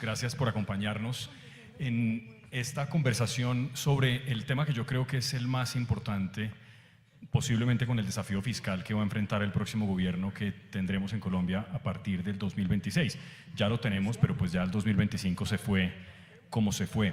Gracias por acompañarnos en esta conversación sobre el tema que yo creo que es el más importante, posiblemente con el desafío fiscal que va a enfrentar el próximo gobierno que tendremos en Colombia a partir del 2026. Ya lo tenemos, pero pues ya el 2025 se fue como se fue.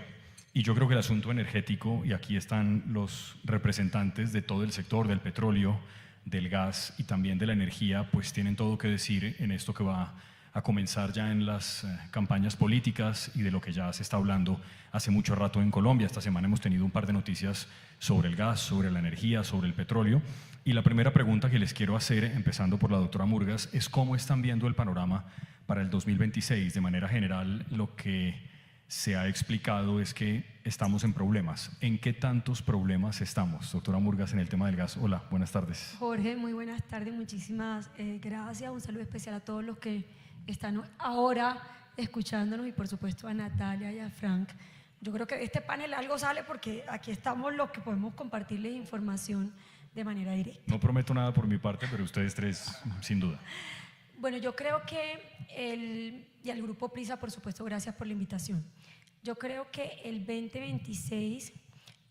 Y yo creo que el asunto energético, y aquí están los representantes de todo el sector del petróleo, del gas y también de la energía, pues tienen todo que decir en esto que va a comenzar ya en las campañas políticas y de lo que ya se está hablando hace mucho rato en Colombia. Esta semana hemos tenido un par de noticias sobre el gas, sobre la energía, sobre el petróleo. Y la primera pregunta que les quiero hacer, empezando por la doctora Murgas, es cómo están viendo el panorama para el 2026. De manera general, lo que se ha explicado es que estamos en problemas. ¿En qué tantos problemas estamos? Doctora Murgas, en el tema del gas. Hola, buenas tardes. Jorge, muy buenas tardes, muchísimas gracias. Un saludo especial a todos los que están ahora escuchándonos y por supuesto a Natalia y a Frank. Yo creo que de este panel algo sale porque aquí estamos los que podemos compartirles información de manera directa. No prometo nada por mi parte, pero ustedes tres, sin duda. Bueno, yo creo que y al Grupo Prisa, por supuesto, gracias por la invitación. Yo creo que el 2026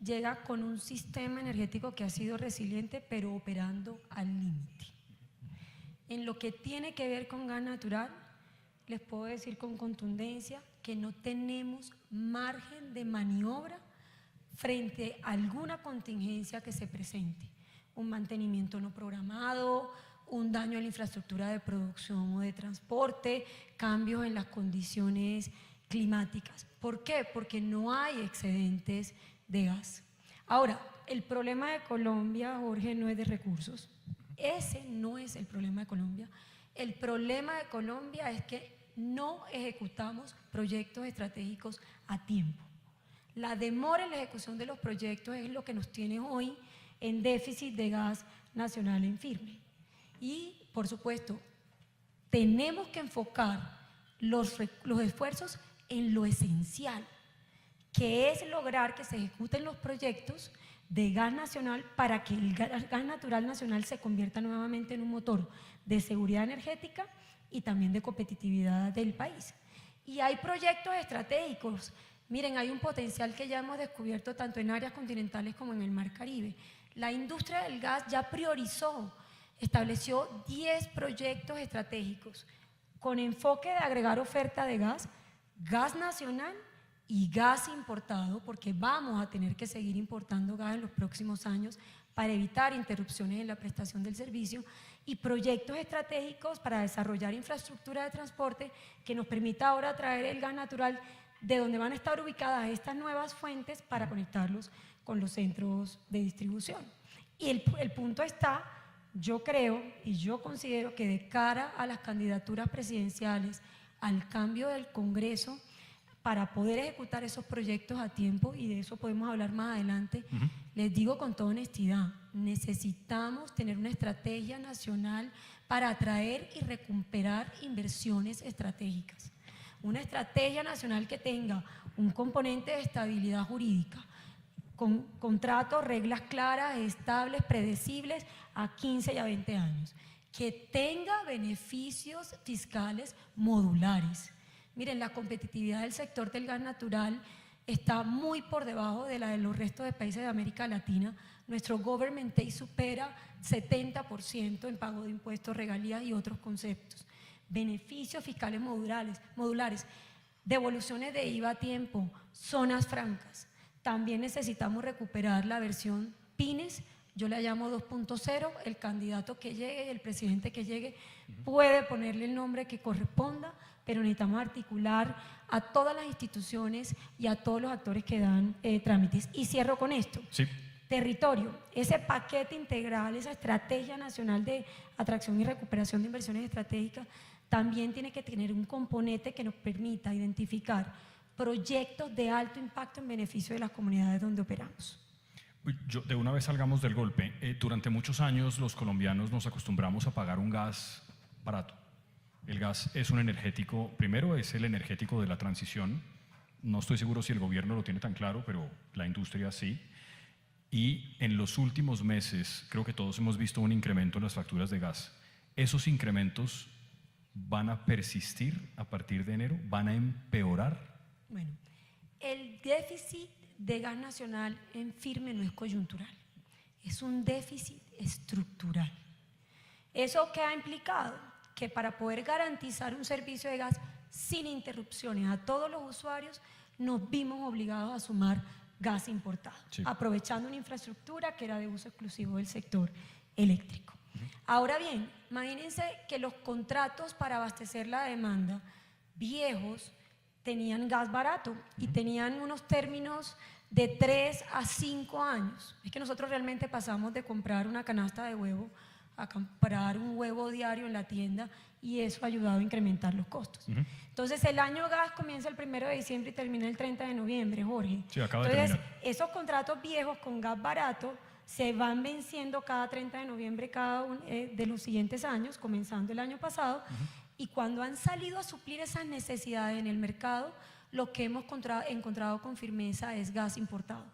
llega con un sistema energético que ha sido resiliente, pero operando al límite. En lo que tiene que ver con gas natural, les puedo decir con contundencia que no tenemos margen de maniobra frente a alguna contingencia que se presente. Un mantenimiento no programado, un daño a la infraestructura de producción o de transporte, cambios en las condiciones climáticas. ¿Por qué? Porque no hay excedentes de gas. Ahora, el problema de Colombia, Jorge, no es de recursos. Ese no es el problema de Colombia. El problema de Colombia es que no ejecutamos proyectos estratégicos a tiempo. La demora en la ejecución de los proyectos es lo que nos tiene hoy en déficit de gas nacional en firme. Y, por supuesto, tenemos que enfocar los esfuerzos en lo esencial, que es lograr que se ejecuten los proyectos de gas nacional para que el gas natural nacional se convierta nuevamente en un motor de seguridad energética y también de competitividad del país. Y hay proyectos estratégicos. Miren, hay un potencial que ya hemos descubierto tanto en áreas continentales como en el Mar Caribe. La industria del gas ya priorizó, estableció 10 proyectos estratégicos con enfoque de agregar oferta de gas, gas nacional y gas importado, porque vamos a tener que seguir importando gas en los próximos años para evitar interrupciones en la prestación del servicio, y proyectos estratégicos para desarrollar infraestructura de transporte que nos permita ahora traer el gas natural de donde van a estar ubicadas estas nuevas fuentes para conectarlos con los centros de distribución. Y el punto está, yo creo y yo considero que de cara a las candidaturas presidenciales, al cambio del Congreso, para poder ejecutar esos proyectos a tiempo, y de eso podemos hablar más adelante, les digo con toda honestidad, necesitamos tener una estrategia nacional para atraer y recuperar inversiones estratégicas. Una estrategia nacional que tenga un componente de estabilidad jurídica, con contratos, reglas claras, estables, predecibles a 15 y a 20 años, que tenga beneficios fiscales modulares. Miren, la competitividad del sector del gas natural está muy por debajo de la de los restos de países de América Latina. Nuestro government take supera 70% en pago de impuestos, regalías y otros conceptos. Beneficios fiscales modulares, devoluciones de IVA a tiempo, zonas francas. También necesitamos recuperar la versión PINES, yo la llamo 2.0, el candidato que llegue, el presidente que llegue, puede ponerle el nombre que corresponda, pero necesitamos articular a todas las instituciones y a todos los actores que dan trámites. Y cierro con esto. Sí. Territorio, ese paquete integral, esa estrategia nacional de atracción y recuperación de inversiones estratégicas, también tiene que tener un componente que nos permita identificar proyectos de alto impacto en beneficio de las comunidades donde operamos. De una vez salgamos del golpe. Durante muchos años los colombianos nos acostumbramos a pagar un gas barato. El gas es un energético, primero es el energético de la transición. No estoy seguro si el gobierno lo tiene tan claro, pero la industria sí. Y en los últimos meses creo que todos hemos visto un incremento en las facturas de gas. Esos incrementos van a persistir a partir de enero, van a empeorar. Bueno, el déficit de gas nacional en firme no es coyuntural, es un déficit estructural. ¿Eso qué ha implicado? Que para poder garantizar un servicio de gas sin interrupciones a todos los usuarios, nos vimos obligados a sumar gas importado, sí, aprovechando una infraestructura que era de uso exclusivo del sector eléctrico. Ahora bien, imagínense que los contratos para abastecer la demanda viejos tenían gas barato y tenían unos términos de 3 a 5 años. Es que nosotros realmente pasamos de comprar una canasta de huevo a comprar un huevo diario en la tienda y eso ha ayudado a incrementar los costos. Entonces el año gas comienza el 1 de diciembre y termina el 30 de noviembre, Jorge. Sí, acaba de Entonces terminar. esos contratos viejos con gas barato se van venciendo cada 30 de noviembre de los siguientes años, comenzando el año pasado, y cuando han salido a suplir esas necesidades en el mercado, lo que hemos encontrado con firmeza es gas importado.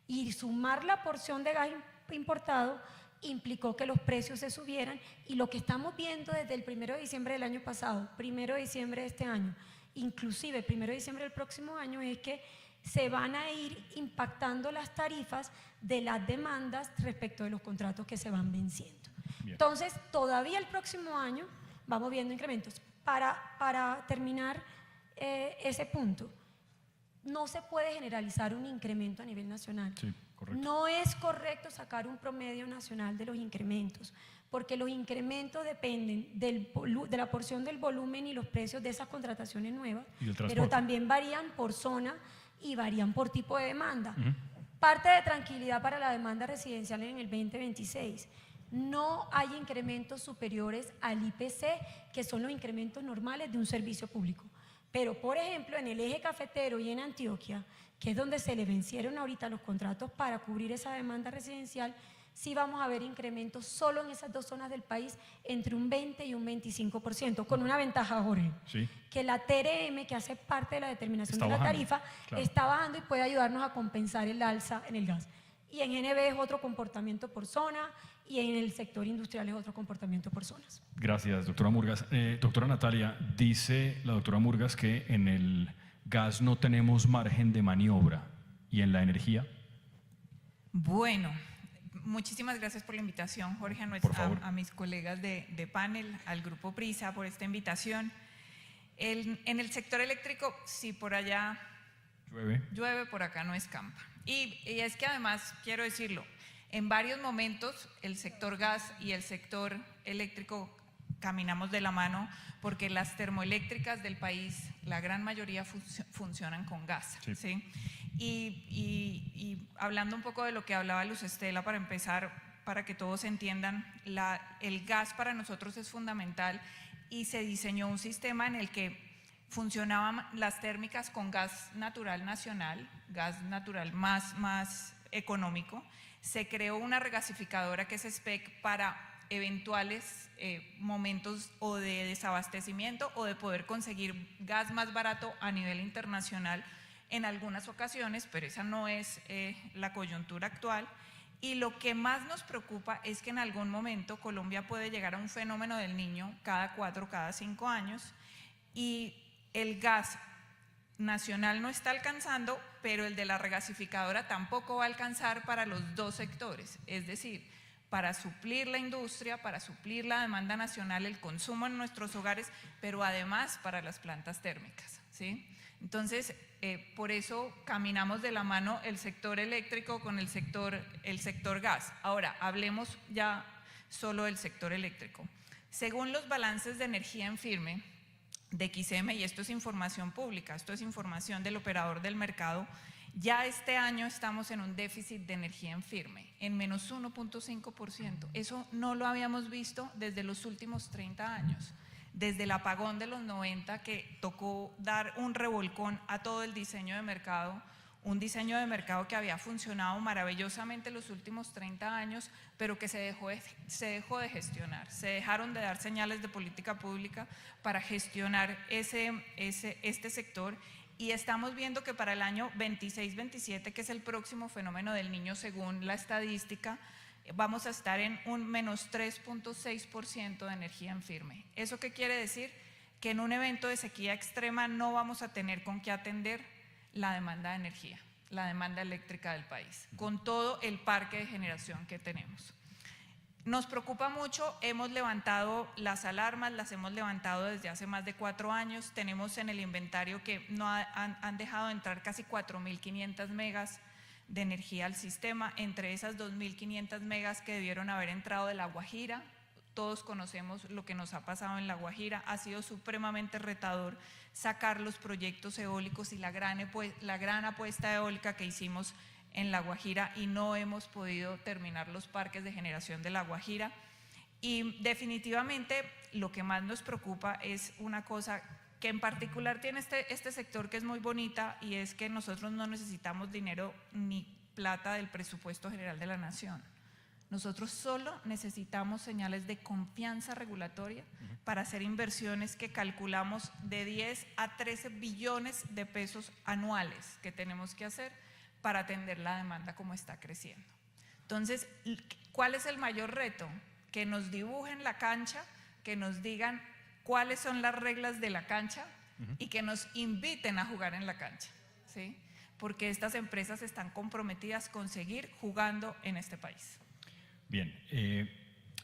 Y sumar la porción de gas importado implicó que los precios se subieran y lo que estamos viendo desde el 1 de diciembre del año pasado, 1 de diciembre de este año, inclusive el 1 de diciembre del próximo año, es que se van a ir impactando las tarifas de las demandas respecto de los contratos que se van venciendo. Bien. Entonces, todavía el próximo año vamos viendo incrementos. Para terminar ese punto, no se puede generalizar un incremento a nivel nacional. Sí, correcto. No es correcto sacar un promedio nacional de los incrementos, porque los incrementos dependen de la porción del volumen y los precios de esas contrataciones nuevas, Y del pero transporte. también varían por zona y varían por tipo de demanda. Parte de tranquilidad para la demanda residencial en el 2026. No hay incrementos superiores al IPC, que son los incrementos normales de un servicio público. Pero, por ejemplo, en el eje cafetero y en Antioquia, que es donde se le vencieron ahorita los contratos para cubrir esa demanda residencial, sí vamos a ver incrementos solo en esas dos zonas del país entre un 20 y un 25%, con una ventaja, Jorge, Sí. que la TRM, que hace parte de la determinación Está de la bajando, tarifa, claro. está bajando y puede ayudarnos a compensar el alza en el gas. Y en GNB es otro comportamiento por zona y en el sector industrial es otro comportamiento por zonas. Gracias, doctora Murgas. Doctora Natalia, dice la doctora Murgas que en el gas no tenemos margen de maniobra. ¿Y en la energía? Bueno, muchísimas gracias por la invitación, Jorge, Por favor. a mis colegas de panel, al Grupo Prisa por esta invitación. En el sector eléctrico, si por allá llueve, por acá no escampa. Y es que además, quiero decirlo, en varios momentos el sector gas y el sector eléctrico caminamos de la mano porque las termoeléctricas del país, la gran mayoría funcionan con gas. Sí. ¿Sí? Y hablando un poco de lo que hablaba Luz Estela, para empezar, para que todos entiendan, el gas para nosotros es fundamental y se diseñó un sistema en el que funcionaban las térmicas con gas natural nacional, gas natural más económico. Se creó una regasificadora que es SPEC para eventuales momentos o de desabastecimiento o de poder conseguir gas más barato a nivel internacional en algunas ocasiones, pero esa no es la coyuntura actual. Y lo que más nos preocupa es que en algún momento Colombia puede llegar a un fenómeno del Niño cada 4, cada 5 años y el gas nacional no está alcanzando, pero el de la regasificadora tampoco va a alcanzar para los dos sectores, es decir, para suplir la industria, para suplir la demanda nacional, el consumo en nuestros hogares, pero además para las plantas térmicas, ¿sí? Entonces, por eso caminamos de la mano el sector eléctrico con el sector gas. Ahora, hablemos ya solo del sector eléctrico. Según los balances de energía en firme de XM, y esto es información pública, esto es información del operador del mercado, ya este año estamos en un déficit de energía en firme, en menos 1.5%. Eso no lo habíamos visto desde los últimos 30 años, desde el apagón de los 90 que tocó dar un revolcón a todo el diseño de mercado, un diseño de mercado que había funcionado maravillosamente los últimos 30 años, pero que se dejó de gestionar. Se dejaron de dar señales de política pública para gestionar este sector y estamos viendo que para el año 26-27, que es el próximo fenómeno del Niño según la estadística, vamos a estar en un menos 3.6% de energía en firme. ¿Eso qué quiere decir? Que en un evento de sequía extrema no vamos a tener con qué atender la demanda de energía, la demanda eléctrica del país, con todo el parque de generación que tenemos. Nos preocupa mucho, hemos levantado las alarmas, las hemos levantado desde hace más de 4 años, tenemos en el inventario que no han dejado entrar casi 4.500 megas de energía al sistema, entre esas 2.500 megas que debieron haber entrado de La Guajira. Todos conocemos lo que nos ha pasado en La Guajira, ha sido supremamente retador sacar los proyectos eólicos y la gran apuesta eólica que hicimos en La Guajira y no hemos podido terminar los parques de generación de La Guajira. Y definitivamente lo que más nos preocupa es una cosa que en particular tiene este sector que es muy bonita, y es que nosotros no necesitamos dinero ni plata del presupuesto general de la nación. Nosotros solo necesitamos señales de confianza regulatoria para hacer inversiones que calculamos de 10 a 13 billones de pesos anuales que tenemos que hacer para atender la demanda como está creciendo. Entonces, ¿cuál es el mayor reto? Que nos dibujen la cancha, que nos digan cuáles son las reglas de la cancha y que nos inviten a jugar en la cancha, ¿sí? Porque estas empresas están comprometidas con seguir jugando en este país. Bien,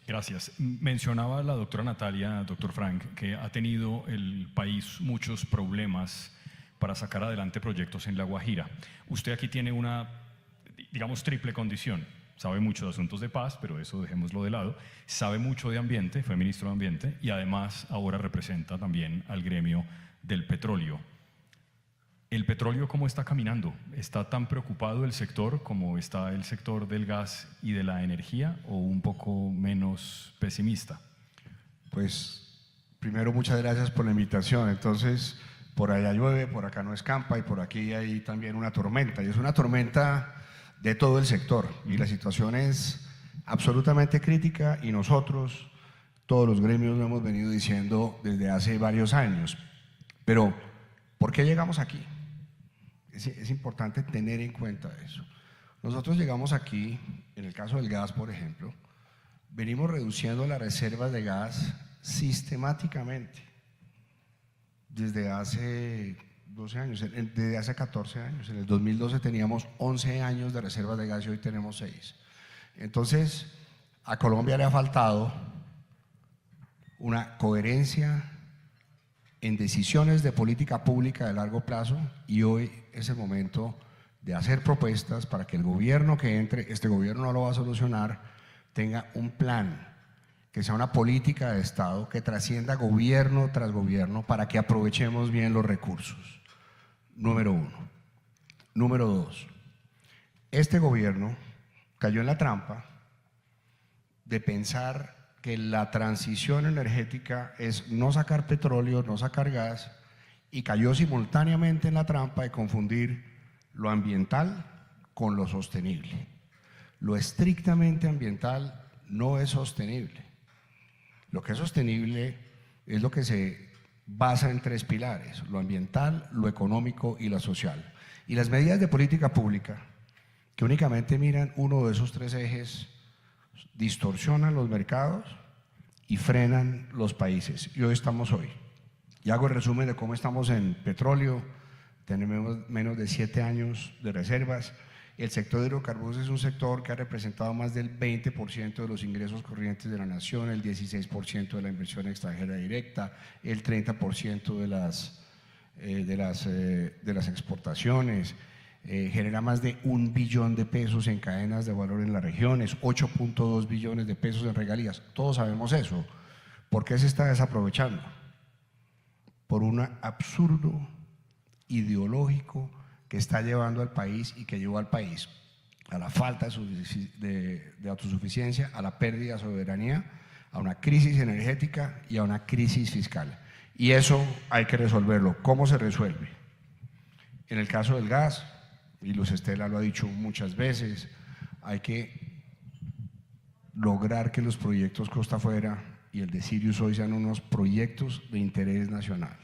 gracias. Mencionaba la doctora Natalia, doctor Frank, que ha tenido el país muchos problemas para sacar adelante proyectos en La Guajira. Usted aquí tiene una, digamos, triple condición. Sabe mucho de asuntos de paz, pero eso dejémoslo de lado. Sabe mucho de ambiente, fue ministro de Ambiente, y además ahora representa también al gremio del petróleo. ¿El petróleo cómo está caminando? ¿Está tan preocupado el sector como está el sector del gas y de la energía, o un poco menos pesimista? Pues primero, muchas gracias por la invitación. Entonces, por allá llueve, por acá no escampa, y por aquí hay también una tormenta, y es una tormenta de todo el sector, y la situación es absolutamente crítica, y nosotros, todos los gremios, lo hemos venido diciendo desde hace varios años. Pero, ¿por qué llegamos aquí? Es importante tener en cuenta eso. Nosotros llegamos aquí, en el caso del gas, por ejemplo, venimos reduciendo las reservas de gas sistemáticamente desde hace 12 años, desde hace 14 años. En el 2012 teníamos 11 años de reservas de gas y hoy tenemos 6. Entonces, a Colombia le ha faltado una coherencia en decisiones de política pública de largo plazo, y hoy es el momento de hacer propuestas para que el gobierno que entre, este gobierno no lo va a solucionar, tenga un plan, que sea una política de Estado que trascienda gobierno tras gobierno para que aprovechemos bien los recursos. Número 1. Número 2. Este gobierno cayó en la trampa de pensar que la transición energética es no sacar petróleo, no sacar gas, y cayó simultáneamente en la trampa de confundir lo ambiental con lo sostenible. Lo estrictamente ambiental no es sostenible. Lo que es sostenible es lo que se basa en 3 pilares: lo ambiental, lo económico y lo social. Y las medidas de política pública que únicamente miran uno de esos 3 ejes distorsionan los mercados y frenan los países. Y hoy estamos hoy. Y hago el resumen de cómo estamos en petróleo. Tenemos menos de 7 años de reservas. El sector de hidrocarburos es un sector que ha representado más del 20% de los ingresos corrientes de la nación, el 16% de la inversión extranjera directa, el 30% de las exportaciones. Genera más de 1 billón de pesos en cadenas de valor en las regiones, 8.2 billones de pesos en regalías. Todos sabemos eso. ¿Por qué se está desaprovechando? Por un absurdo ideológico que está llevando al país y que llevó al país a la falta de autosuficiencia, a la pérdida de soberanía, a una crisis energética y a una crisis fiscal. Y eso hay que resolverlo. ¿Cómo se resuelve? En el caso del gas, y Luz Estela lo ha dicho muchas veces, hay que lograr que los proyectos Costa Afuera y el de Sirius hoy sean unos proyectos de interés nacional.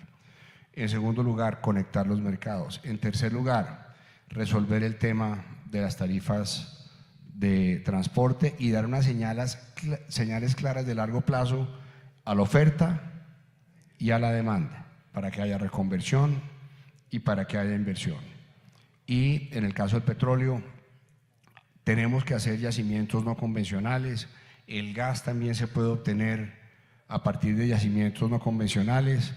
En segundo lugar, conectar los mercados. En tercer lugar, resolver el tema de las tarifas de transporte y dar unas señales claras de largo plazo a la oferta y a la demanda, para que haya reconversión y para que haya inversión. Y en el caso del petróleo, tenemos que hacer yacimientos no convencionales. El gas también se puede obtener a partir de yacimientos no convencionales.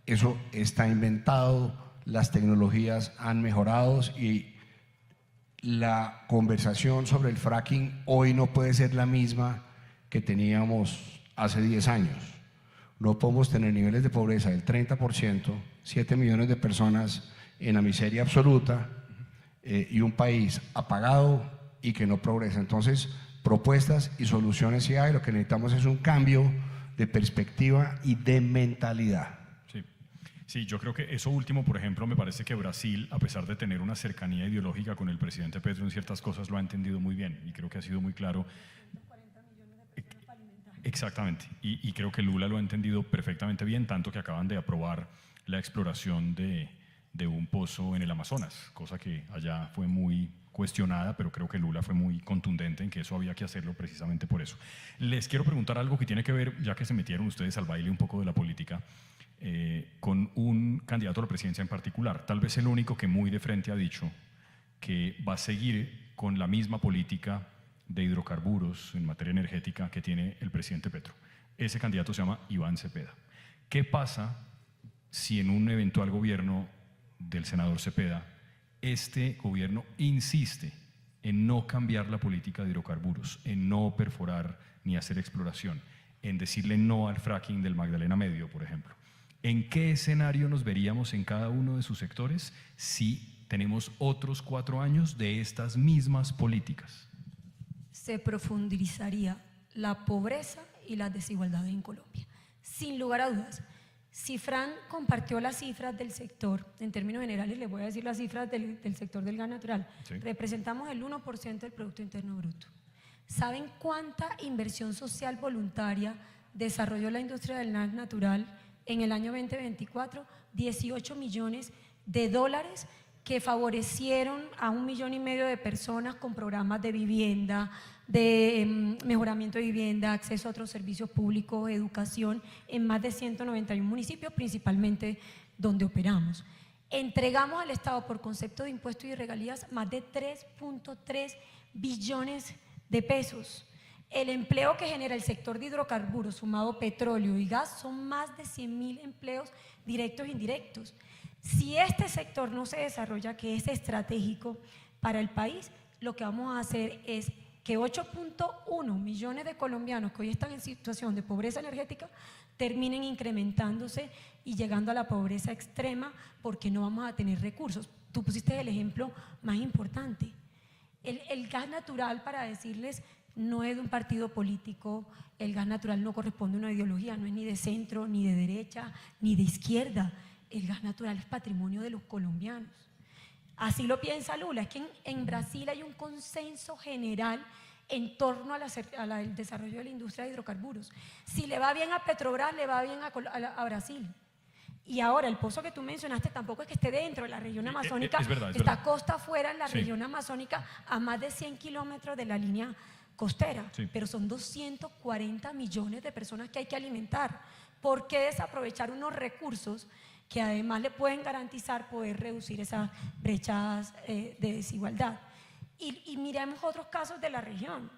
Eso está inventado, las tecnologías han mejorado y la conversación sobre el fracking hoy no puede ser la misma que teníamos hace 10 años. No podemos tener niveles de pobreza del 30%, 7 millones de personas en la miseria absoluta y un país apagado y que no progresa. Entonces, propuestas y soluciones sí hay, lo que necesitamos es un cambio de perspectiva y de mentalidad. Sí, yo creo que eso último, por ejemplo, me parece que Brasil, a pesar de tener una cercanía ideológica con el presidente Petro en ciertas cosas, lo ha entendido muy bien y creo que ha sido muy claro. 140 millones de personas para alimentar. Exactamente, y creo que Lula lo ha entendido perfectamente bien, tanto que acaban de aprobar la exploración de un pozo en el Amazonas, cosa que allá fue muy cuestionada, pero creo que Lula fue muy contundente en que eso había que hacerlo precisamente por eso. Les quiero preguntar algo que tiene que ver, ya que se metieron ustedes al baile un poco de la política, con un candidato a la presidencia en particular, tal vez el único que muy de frente ha dicho que va a seguir con la misma política de hidrocarburos en materia energética que tiene el presidente Petro. Ese candidato se llama Iván Cepeda. ¿Qué pasa si en un eventual gobierno del senador Cepeda, este gobierno insiste en no cambiar la política de hidrocarburos, en no perforar ni hacer exploración, en decirle no al fracking del Magdalena Medio, por ejemplo? ¿En qué escenario nos veríamos en cada uno de sus sectores si tenemos otros 4 años de estas mismas políticas? Se profundizaría la pobreza y las desigualdades en Colombia, sin lugar a dudas. Si Fran compartió las cifras del sector, en términos generales les voy a decir las cifras del sector del gas natural, sí. Representamos el 1% del Producto Interno Bruto. ¿Saben cuánta inversión social voluntaria desarrolló la industria del gas natural en el año 2024? 18 millones de dólares que favorecieron a 1,5 millones de personas con programas de vivienda, de mejoramiento de vivienda, acceso a otros servicios públicos, educación, en más de 191 municipios, principalmente donde operamos. Entregamos al Estado por concepto de impuestos y regalías más de 3.3 billones de pesos. El empleo que genera el sector de hidrocarburos, sumado petróleo y gas, son más de 100.000 empleos directos e indirectos. Si este sector no se desarrolla, que es estratégico para el país, lo que vamos a hacer es que 8.1 millones de colombianos que hoy están en situación de pobreza energética terminen incrementándose y llegando a la pobreza extrema porque no vamos a tener recursos. Tú pusiste el ejemplo más importante. El gas natural, para decirles, no es de un partido político, el gas natural no corresponde a una ideología, no es ni de centro, ni de derecha, ni de izquierda. El gas natural es patrimonio de los colombianos. Así lo piensa Lula, es que en Brasil hay un consenso general en torno al desarrollo de la industria de hidrocarburos. Si le va bien a Petrobras, le va bien a Brasil. Y ahora, el pozo que tú mencionaste tampoco es que esté dentro de la región amazónica, es verdad, está costa afuera en la sí. región amazónica a más de 100 kilómetros de la línea costera, sí. Pero son 240 millones de personas que hay que alimentar. ¿Por qué desaprovechar unos recursos que además le pueden garantizar poder reducir esas brechas de desigualdad? Y miremos otros casos de la región.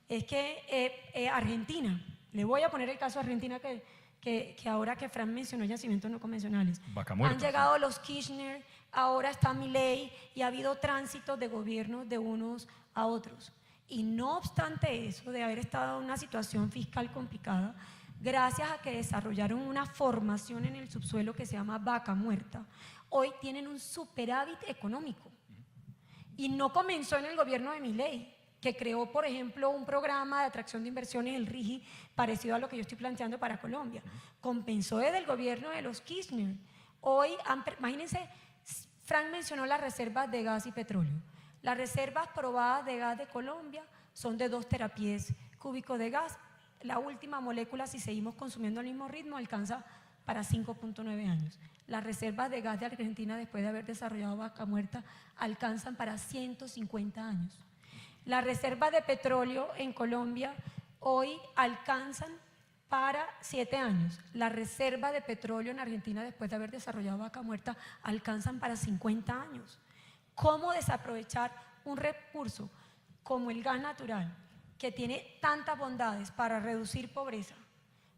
Es que Argentina, le voy a poner el caso de Argentina que ahora que Fran mencionó yacimientos no convencionales. Vaca Muerta, han llegado los Kirchner, ahora está Milei y ha habido tránsitos de gobiernos de unos a otros. Y no obstante eso, de haber estado en una situación fiscal complicada, gracias a que desarrollaron una formación en el subsuelo que se llama Vaca Muerta, hoy tienen un superávit económico. Y no comenzó en el gobierno de Milei, que creó, por ejemplo, un programa de atracción de inversiones, el RIGI, parecido a lo que yo estoy planteando para Colombia. Compensó desde el gobierno de los Kirchner. Hoy, imagínense, Frank mencionó las reservas de gas y petróleo. Las reservas probadas de gas de Colombia son de 2 terapiés cúbicos de gas. La última molécula, si seguimos consumiendo al mismo ritmo, alcanza para 5.9 años. Las reservas de gas de Argentina, después de haber desarrollado Vaca Muerta, alcanzan para 150 años. Las reservas de petróleo en Colombia hoy alcanzan para 7 años. Las reservas de petróleo en Argentina, después de haber desarrollado Vaca Muerta, alcanzan para 50 años. ¿Cómo desaprovechar un recurso como el gas natural, que tiene tantas bondades para reducir pobreza,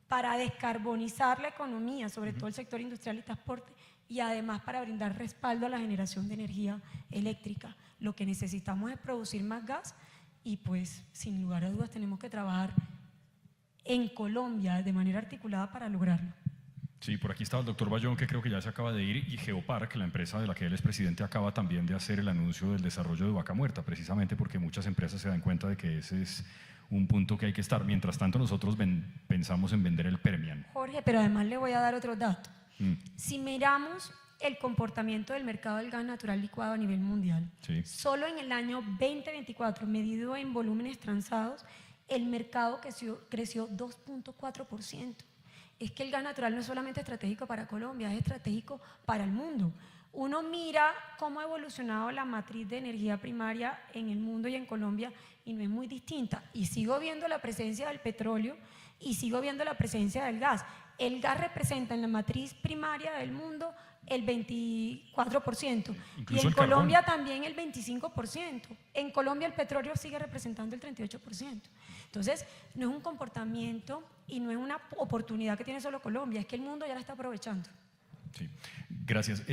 para descarbonizar la economía, sobre todo el sector industrial y transporte, y además para brindar respaldo a la generación de energía eléctrica? Lo que necesitamos es producir más gas y pues sin lugar a dudas tenemos que trabajar en Colombia de manera articulada para lograrlo. Sí, por aquí estaba el doctor Bayón, que creo que ya se acaba de ir, y Geopark, la empresa de la que él es presidente, acaba también de hacer el anuncio del desarrollo de Vaca Muerta, precisamente porque muchas empresas se dan cuenta de que ese es un punto que hay que estar. Mientras tanto, nosotros pensamos en vender el Permian. Jorge, pero además le voy a dar otro dato. Si miramos el comportamiento del mercado del gas natural licuado a nivel mundial, Sí. solo en el año 2024, medido en volúmenes transados, el mercado creció 2.4%. Es que el gas natural no es solamente estratégico para Colombia, es estratégico para el mundo. Uno mira cómo ha evolucionado la matriz de energía primaria en el mundo y en Colombia y no es muy distinta. Y sigo viendo la presencia del petróleo y sigo viendo la presencia del gas. El gas representa en la matriz primaria del mundo el 24% y en Colombia también el 25%. En Colombia el petróleo sigue representando el 38%. Entonces, no es un comportamiento y no es una oportunidad que tiene solo Colombia, es que el mundo ya la está aprovechando. Sí, gracias.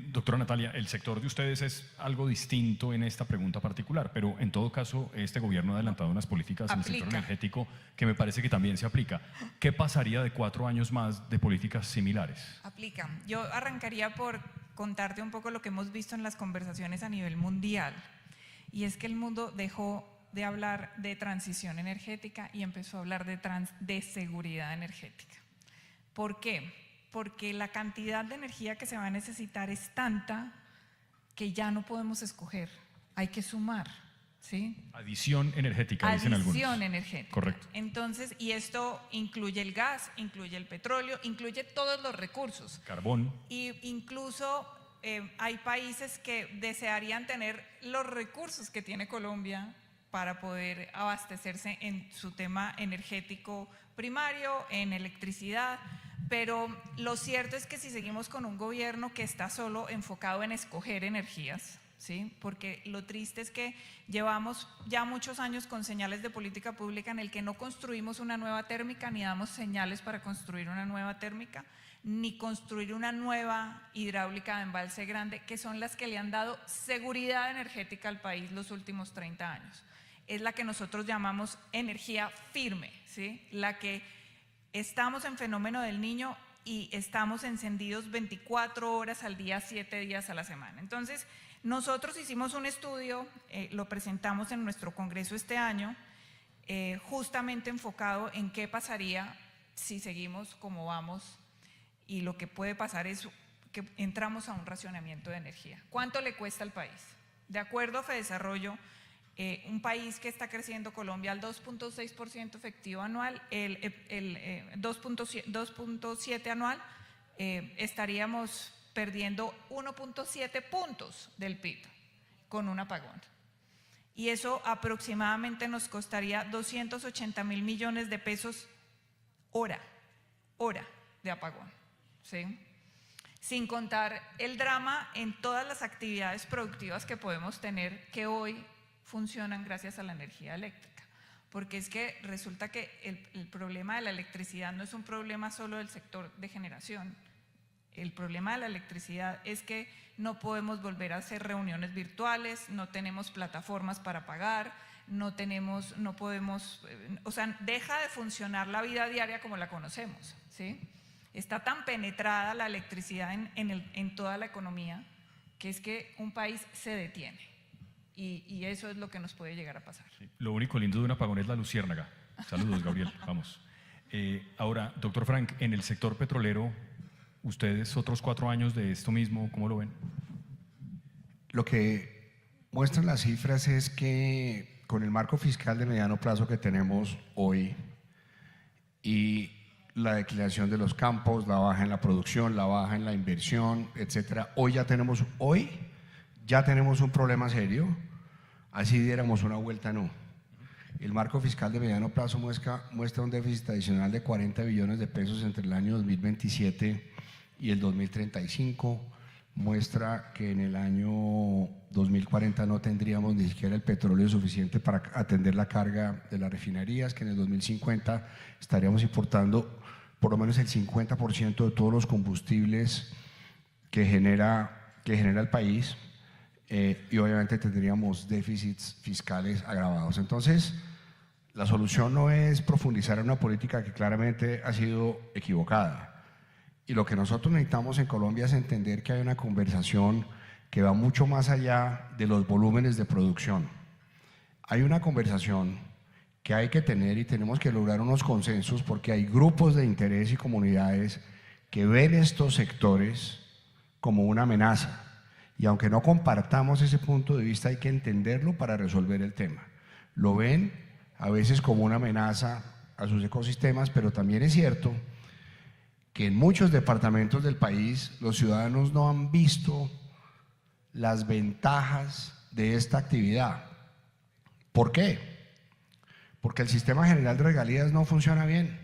Doctora Natalia, el sector de ustedes es algo distinto en esta pregunta particular, pero en todo caso este gobierno ha adelantado unas políticas en el sector energético que me parece que también se aplica. ¿Qué pasaría de 4 años más de políticas similares? Aplica. Yo arrancaría por contarte un poco lo que hemos visto en las conversaciones a nivel mundial, y es que el mundo dejó de hablar de transición energética y empezó a hablar de seguridad energética. ¿Por qué? Porque la cantidad de energía que se va a necesitar es tanta que ya no podemos escoger, hay que sumar, ¿sí? Adición energética, dicen algunos. Adición energética. Correcto. Entonces, y esto incluye el gas, incluye el petróleo, incluye todos los recursos. Carbón. Y incluso hay países que desearían tener los recursos que tiene Colombia para poder abastecerse en su tema energético primario, en electricidad. Pero lo cierto es que si seguimos con un gobierno que está solo enfocado en escoger energías, ¿sí? Porque lo triste es que llevamos ya muchos años con señales de política pública en el que no construimos una nueva térmica, ni damos señales para construir una nueva térmica, ni construir una nueva hidráulica de embalse grande, que son las que le han dado seguridad energética al país los últimos 30 años. Es la que nosotros llamamos energía firme, ¿sí? La que estamos en fenómeno del Niño y estamos encendidos 24 horas al día, 7 días a la semana. Entonces, nosotros hicimos un estudio, lo presentamos en nuestro congreso este año, justamente enfocado en qué pasaría si seguimos como vamos, y lo que puede pasar es que entramos a un racionamiento de energía. ¿Cuánto le cuesta al país? De acuerdo a Fedesarrollo, un país que está creciendo, Colombia, al 2.6% efectivo anual, el 2.7 anual, estaríamos perdiendo 1.7 puntos del PIB con un apagón. Y eso aproximadamente nos costaría 280.000 millones de pesos hora de apagón, ¿sí? Sin contar el drama en todas las actividades productivas que podemos tener, que hoy funcionan gracias a la energía eléctrica, porque es que resulta que el problema de la electricidad no es un problema solo del sector de generación. El problema de la electricidad es que no podemos volver a hacer reuniones virtuales, no tenemos plataformas para pagar, no podemos, o sea, deja de funcionar la vida diaria como la conocemos, ¿sí? Está tan penetrada la electricidad en toda la economía que es que un país se detiene. Y eso es lo que nos puede llegar a pasar. Sí. Lo único lindo de un apagón es la luciérnaga. Saludos, Gabriel. Vamos. Ahora, doctor Frank, en el sector petrolero, ustedes otros 4 años de esto mismo, ¿cómo lo ven? Lo que muestran las cifras es que con el marco fiscal de mediano plazo que tenemos hoy y la declinación de los campos, la baja en la producción, la baja en la inversión, etcétera, hoy ya tenemos un problema serio así diéramos una vuelta, no. El marco fiscal de mediano plazo muestra un déficit adicional de 40 billones de pesos entre el año 2027 y el 2035. Muestra que en el año 2040 no tendríamos ni siquiera el petróleo suficiente para atender la carga de las refinerías, que en el 2050 estaríamos importando por lo menos el 50% de todos los combustibles que genera el país, y obviamente tendríamos déficits fiscales agravados. Entonces, la solución no es profundizar en una política que claramente ha sido equivocada. Y lo que nosotros necesitamos en Colombia es entender que hay una conversación que va mucho más allá de los volúmenes de producción. Hay una conversación que hay que tener y tenemos que lograr unos consensos porque hay grupos de interés y comunidades que ven estos sectores como una amenaza. Y aunque no compartamos ese punto de vista, hay que entenderlo para resolver el tema. Lo ven a veces como una amenaza a sus ecosistemas, pero también es cierto que en muchos departamentos del país los ciudadanos no han visto las ventajas de esta actividad. ¿Por qué? Porque el sistema general de regalías no funciona bien.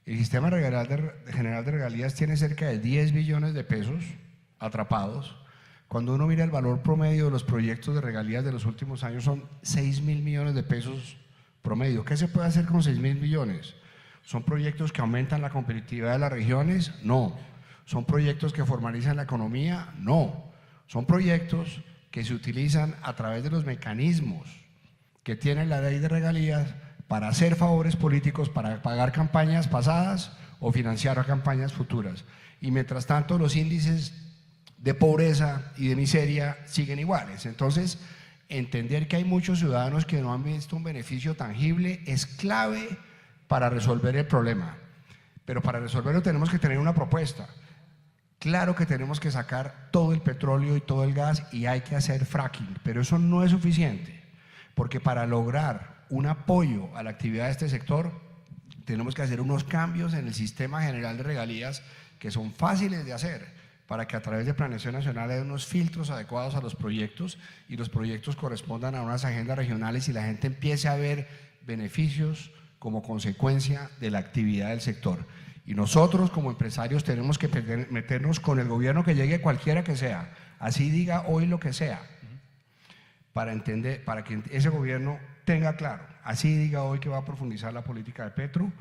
El sistema general de regalías tiene cerca de 10 billones de pesos atrapados. Cuando uno mira el valor promedio de los proyectos de regalías de los últimos años son 6.000 millones de pesos promedio. ¿Qué se puede hacer con 6.000 millones? ¿Son proyectos que aumentan la competitividad de las regiones? No. ¿Son proyectos que formalizan la economía? No. Son proyectos que se utilizan a través de los mecanismos que tiene la ley de regalías para hacer favores políticos, para pagar campañas pasadas o financiar campañas futuras. Y mientras tanto los índices de pobreza y de miseria siguen iguales. Entonces, entender que hay muchos ciudadanos que no han visto un beneficio tangible es clave para resolver el problema. Pero para resolverlo tenemos que tener una propuesta. Claro que tenemos que sacar todo el petróleo y todo el gas y hay que hacer fracking, pero eso no es suficiente, porque para lograr un apoyo a la actividad de este sector tenemos que hacer unos cambios en el sistema general de regalías que son fáciles de hacer, para que a través de planeación nacional haya unos filtros adecuados a los proyectos y los proyectos correspondan a unas agendas regionales y la gente empiece a ver beneficios como consecuencia de la actividad del sector. Y nosotros como empresarios tenemos que meternos con el gobierno que llegue, cualquiera que sea, así diga hoy lo que sea, para entender, para que ese gobierno tenga claro, así diga hoy que va a profundizar la política de Petro,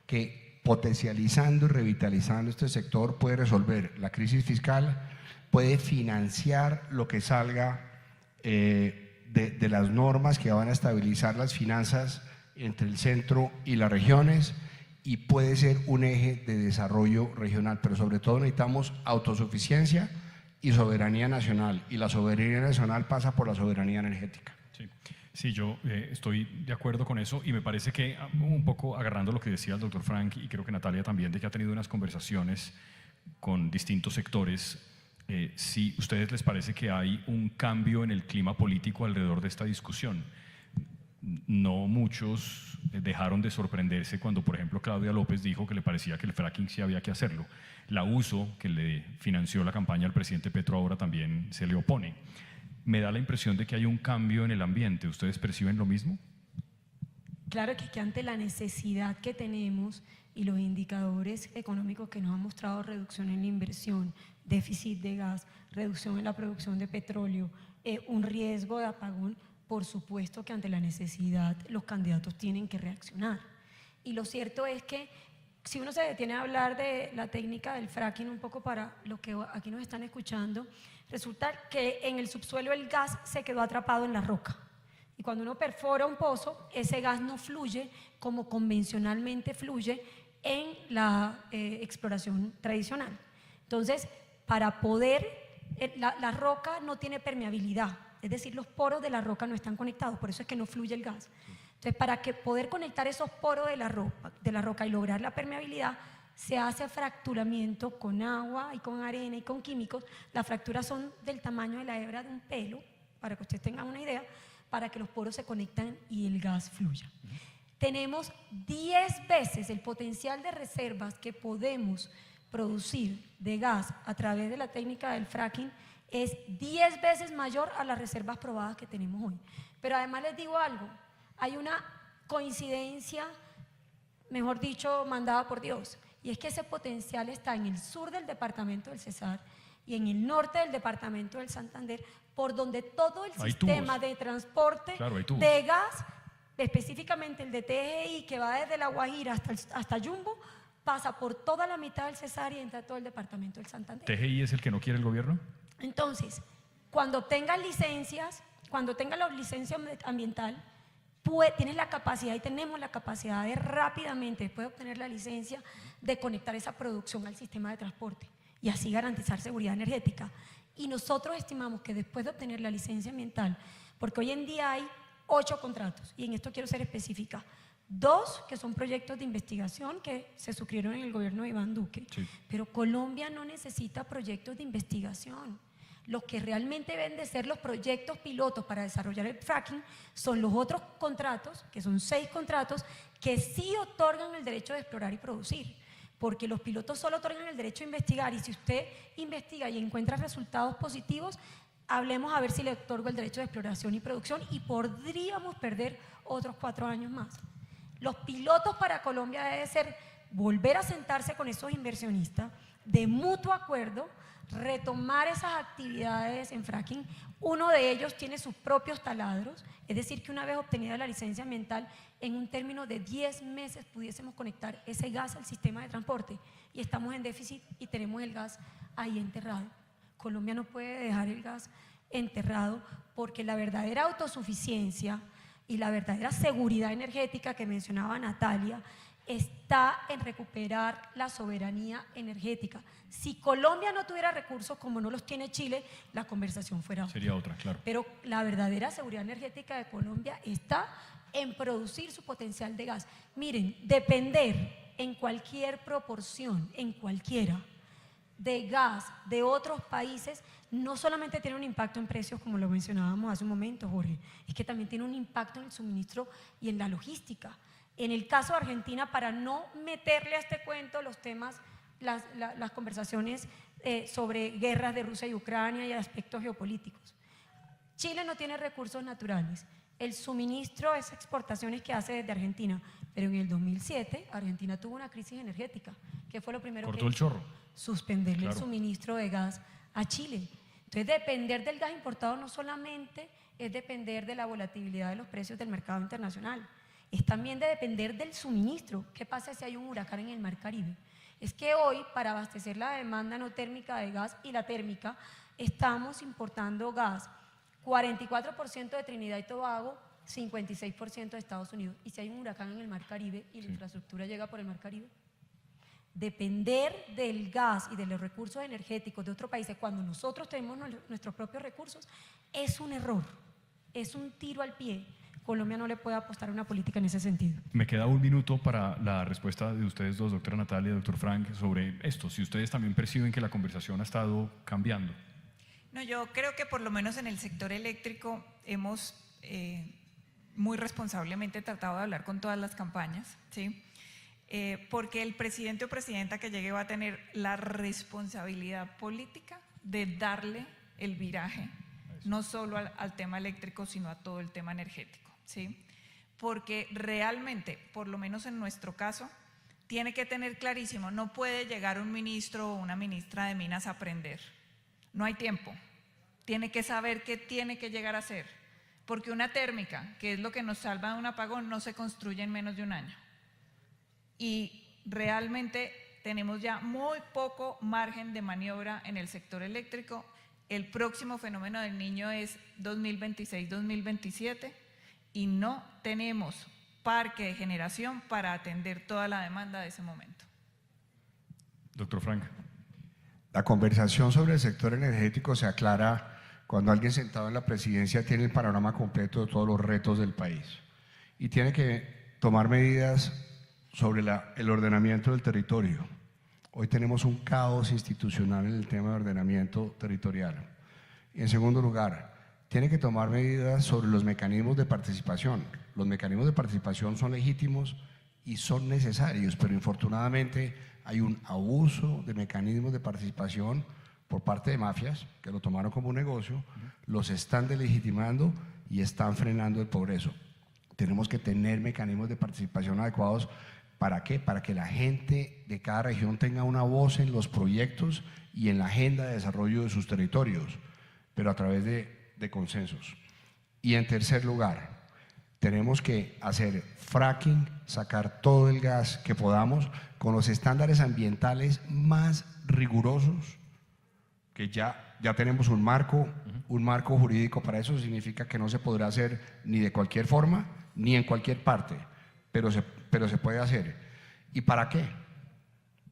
que potencializando y revitalizando este sector puede resolver la crisis fiscal, puede financiar lo que salga de las normas que van a estabilizar las finanzas entre el centro y las regiones y puede ser un eje de desarrollo regional, pero sobre todo necesitamos autosuficiencia y soberanía nacional, y la soberanía nacional pasa por la soberanía energética. Sí, yo estoy de acuerdo con eso y me parece que un poco agarrando lo que decía el doctor Frank y creo que Natalia también, de que ha tenido unas conversaciones con distintos sectores, si a ustedes les parece que hay un cambio en el clima político alrededor de esta discusión. No muchos dejaron de sorprenderse cuando, por ejemplo, Claudia López dijo que le parecía que el fracking sí había que hacerlo. La USO, que le financió la campaña al presidente Petro, ahora también se le opone. Me da la impresión de que hay un cambio en el ambiente. ¿Ustedes perciben lo mismo? Claro que ante la necesidad que tenemos y los indicadores económicos que nos han mostrado reducción en la inversión, déficit de gas, reducción en la producción de petróleo, un riesgo de apagón, por supuesto que ante la necesidad los candidatos tienen que reaccionar. Y lo cierto es que si uno se detiene a hablar de la técnica del fracking un poco para los que aquí nos están escuchando, resulta que en el subsuelo el gas se quedó atrapado en la roca. Y cuando uno perfora un pozo, ese gas no fluye como convencionalmente fluye en la exploración tradicional. Entonces, para poder, la roca no tiene permeabilidad, es decir, los poros de la roca no están conectados, por eso es que no fluye el gas. Entonces, para poder conectar esos poros de la roca y lograr la permeabilidad, se hace fracturamiento con agua y con arena y con químicos. Las fracturas son del tamaño de la hebra de un pelo, para que ustedes tengan una idea, para que los poros se conecten y el gas fluya. Tenemos 10 veces el potencial de reservas que podemos producir de gas a través de la técnica del fracking es 10 veces mayor a las reservas probadas que tenemos hoy. Pero además les digo algo, hay una coincidencia, mejor dicho, mandada por Dios, y es que ese potencial está en el sur del departamento del Cesar y en el norte del departamento del Santander, por donde todo el sistema de transporte de gas, específicamente el de TGI, que va desde La Guajira hasta Yumbo, pasa por toda la mitad del Cesar y entra a todo el departamento del Santander. ¿TGI es el que no quiere el gobierno? Entonces, cuando obtengas licencias, cuando tengas la licencia ambiental, tienes la capacidad y tenemos la capacidad de rápidamente, después de obtener la licencia, de conectar esa producción al sistema de transporte y así garantizar seguridad energética. Y nosotros estimamos que después de obtener la licencia ambiental, porque hoy en día hay 8 contratos, y en esto quiero ser específica, 2 que son proyectos de investigación que se suscribieron en el gobierno de Iván Duque, sí. Pero Colombia no necesita proyectos de investigación. Los que realmente deben de ser los proyectos pilotos para desarrollar el fracking son los otros contratos, que son 6 contratos, que sí otorgan el derecho de explorar y producir, porque los pilotos solo otorgan el derecho a investigar, y si usted investiga y encuentra resultados positivos, hablemos a ver si le otorgo el derecho de exploración y producción, y podríamos perder otros 4 años más. Los pilotos para Colombia debe ser volver a sentarse con esos inversionistas de mutuo acuerdo, retomar esas actividades en fracking. Uno de ellos tiene sus propios taladros, es decir, que una vez obtenida la licencia ambiental, en un término de 10 meses pudiésemos conectar ese gas al sistema de transporte, y estamos en déficit y tenemos el gas ahí enterrado. Colombia no puede dejar el gas enterrado, porque la verdadera autosuficiencia y la verdadera seguridad energética que mencionaba Natalia está en recuperar la soberanía energética. Si Colombia no tuviera recursos como no los tiene Chile, la conversación sería otra, claro. Pero la verdadera seguridad energética de Colombia está en producir su potencial de gas. Miren, depender en cualquier proporción, en cualquiera, de gas de otros países, no solamente tiene un impacto en precios, como lo mencionábamos hace un momento, Jorge, es que también tiene un impacto en el suministro y en la logística. En el caso de Argentina, para no meterle a este cuento los temas, las conversaciones sobre guerras de Rusia y Ucrania y aspectos geopolíticos. Chile no tiene recursos naturales. El suministro es exportaciones que hace desde Argentina, pero en el 2007 Argentina tuvo una crisis energética. ¿Qué fue lo primero que hizo? Cortó el chorro. Suspenderle el suministro de gas a Chile. Entonces, depender del gas importado no solamente es depender de la volatilidad de los precios del mercado internacional, es también de depender del suministro. ¿Qué pasa si hay un huracán en el Mar Caribe? Es que hoy, para abastecer la demanda no térmica de gas y la térmica, estamos importando gas, 44% de Trinidad y Tobago, 56% de Estados Unidos. ¿Y si hay un huracán en el Mar Caribe y la infraestructura llega por el Mar Caribe? Depender del gas y de los recursos energéticos de otros países cuando nosotros tenemos nuestros propios recursos es un error, es un tiro al pie. Colombia no le puede apostar a una política en ese sentido. Me queda un minuto para la respuesta de ustedes dos, doctora Natalia y doctor Frank, sobre esto. Si ustedes también perciben que la conversación ha estado cambiando. No, yo creo que por lo menos en el sector eléctrico hemos muy responsablemente tratado de hablar con todas las campañas, ¿sí? Porque el presidente o presidenta que llegue va a tener la responsabilidad política de darle el viraje, no solo al tema eléctrico, sino a todo el tema energético, ¿sí? Porque realmente, por lo menos en nuestro caso, tiene que tener clarísimo, no puede llegar un ministro o una ministra de Minas a aprender, no hay tiempo, tiene que saber qué tiene que llegar a hacer, porque una térmica, que es lo que nos salva de un apagón, no se construye en menos de un año. Y realmente tenemos ya muy poco margen de maniobra en el sector eléctrico. El próximo fenómeno del Niño es 2026-2027 y no tenemos parque de generación para atender toda la demanda de ese momento. Doctor Frank. La conversación sobre el sector energético se aclara cuando alguien sentado en la presidencia tiene el panorama completo de todos los retos del país y tiene que tomar medidas sobre el ordenamiento del territorio. Hoy tenemos un caos institucional en el tema de ordenamiento territorial. Y en segundo lugar, tiene que tomar medidas sobre los mecanismos de participación. Los mecanismos de participación son legítimos y son necesarios, pero infortunadamente hay un abuso de mecanismos de participación por parte de mafias que lo tomaron como un negocio, los están delegitimando y están frenando el progreso. Tenemos que tener mecanismos de participación adecuados. ¿Para qué? Para que la gente de cada región tenga una voz en los proyectos y en la agenda de desarrollo de sus territorios, pero a través de consensos. Y en tercer lugar, tenemos que hacer fracking, sacar todo el gas que podamos con los estándares ambientales más rigurosos, que ya tenemos un marco jurídico para eso. Significa que no se podrá hacer ni de cualquier forma, ni en cualquier parte, pero se puede hacer. ¿Y para qué?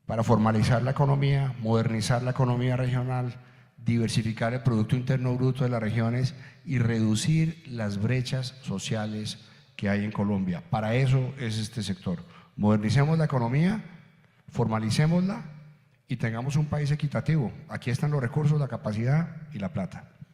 Para formalizar la economía, modernizar la economía regional, diversificar el Producto Interno Bruto de las regiones y reducir las brechas sociales que hay en Colombia. Para eso es este sector. Modernicemos la economía, formalicémosla y tengamos un país equitativo. Aquí están los recursos, la capacidad y la plata.